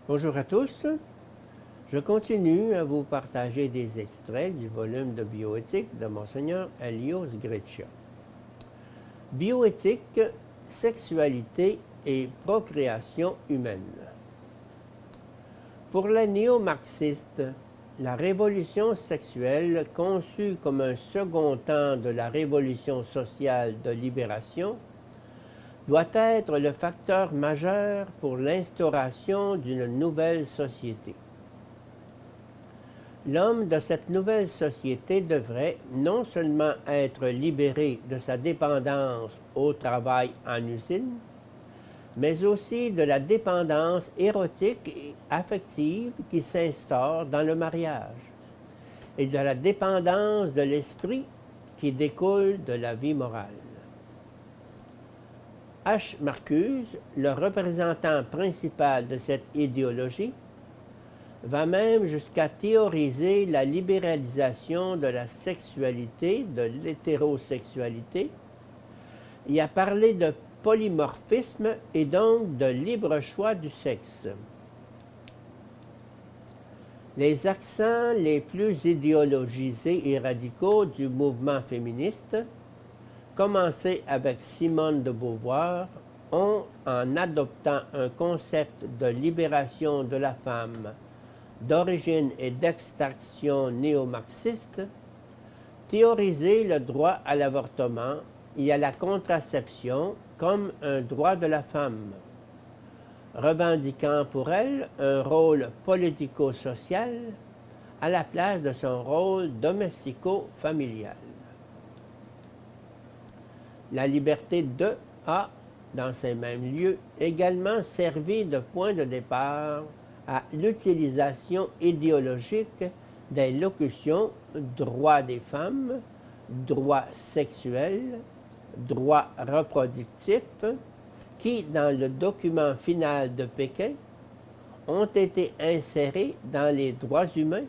Bonjour à tous. Je continue à vous partager des extraits du volume de bioéthique de Monseigneur Elios Greccia. Bioéthique, sexualité et procréation humaine. Pour les néo-marxistes, la révolution sexuelle, conçue comme un second temps de la révolution sociale de libération, doit être le facteur majeur pour l'instauration d'une nouvelle société. L'homme de cette nouvelle société devrait non seulement être libéré de sa dépendance au travail en usine, mais aussi de la dépendance érotique et affective qui s'instaure dans le mariage, et de la dépendance de l'esprit qui découle de la vie morale. H. Marcuse, le représentant principal de cette idéologie, va même jusqu'à théoriser la libéralisation de la sexualité, de l'hétérosexualité, et à parler de polymorphisme et donc de libre choix du sexe. Les accents les plus idéologisés et radicaux du mouvement féministe, commencé avec Simone de Beauvoir, ont, en adoptant un concept de libération de la femme d'origine et d'extraction néo-marxiste, théorisé le droit à l'avortement et à la contraception comme un droit de la femme, revendiquant pour elle un rôle politico-social à la place de son rôle domestico-familial. La liberté de a, dans ces mêmes lieux, également servi de point de départ à l'utilisation idéologique des locutions droit des femmes, droit sexuel, droit reproductif, qui, dans le document final de Pékin, ont été insérés dans les droits humains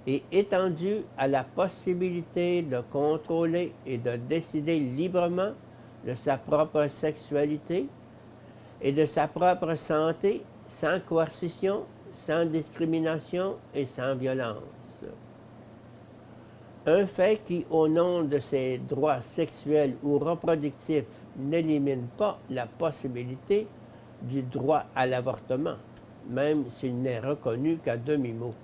et étendus à la possibilité de contrôler et de décider librement de sa propre sexualité et de sa propre santé sans coercition, sans discrimination et sans violence. Un fait qui, au nom de ses droits sexuels ou reproductifs, n'élimine pas la possibilité du droit à l'avortement, même s'il n'est reconnu qu'à demi-mot.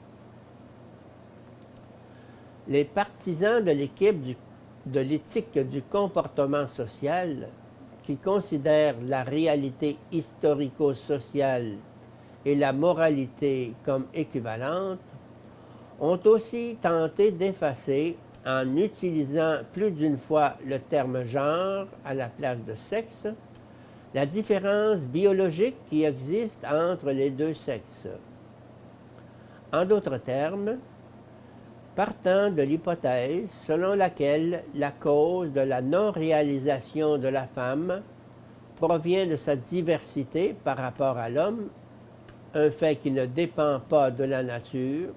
Les partisans de de l'éthique du comportement social, qui considèrent la réalité historico-sociale et la moralité comme équivalentes, ont aussi tenté d'effacer, en utilisant plus d'une fois le terme genre à la place de sexe, la différence biologique qui existe entre les deux sexes. En d'autres termes, partant de l'hypothèse selon laquelle la cause de la non-réalisation de la femme provient de sa diversité par rapport à l'homme, un fait qui ne dépend pas de la nature,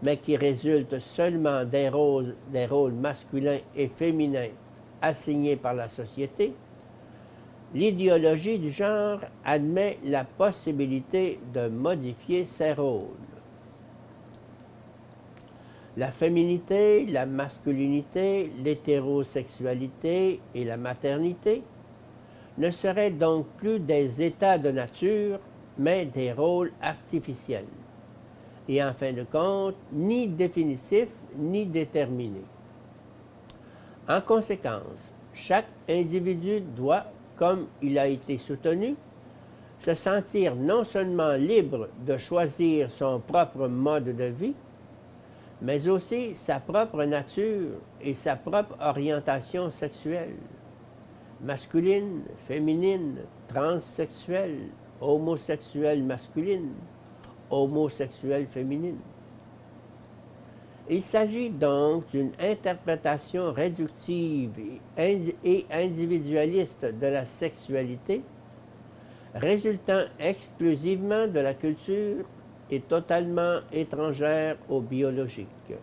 mais qui résulte seulement des rôles masculins et féminins assignés par la société, l'idéologie du genre admet la possibilité de modifier ces rôles. La féminité, la masculinité, l'hétérosexualité et la maternité ne seraient donc plus des états de nature, mais des rôles artificiels, et en fin de compte, ni définitifs ni déterminés. En conséquence, chaque individu doit, comme il a été soutenu, se sentir non seulement libre de choisir son propre mode de vie, mais aussi sa propre nature et sa propre orientation sexuelle, masculine, féminine, transsexuelle, homosexuelle masculine, homosexuelle féminine. Il s'agit donc d'une interprétation réductive et individualiste de la sexualité, résultant exclusivement de la culture et totalement étrangère au biologique.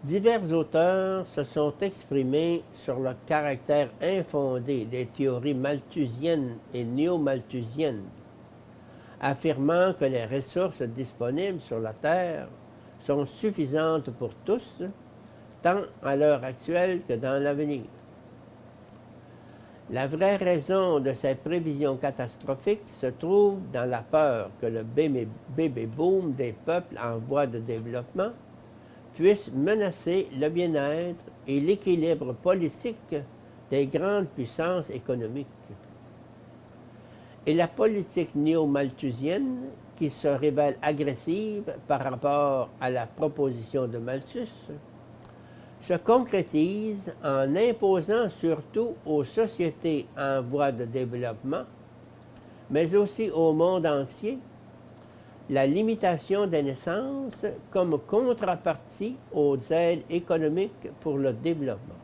Divers auteurs se sont exprimés sur le caractère infondé des théories malthusiennes et néo-malthusiennes, affirmant que les ressources disponibles sur la Terre sont suffisantes pour tous, tant à l'heure actuelle que dans l'avenir. La vraie raison de ces prévisions catastrophiques se trouve dans la peur que le baby boom des peuples en voie de développement puisse menacer le bien-être et l'équilibre politique des grandes puissances économiques. Et la politique néo-malthusienne, qui se révèle agressive par rapport à la proposition de Malthus, se concrétise en imposant surtout aux sociétés en voie de développement, mais aussi au monde entier, la limitation des naissances comme contrepartie aux aides économiques pour le développement.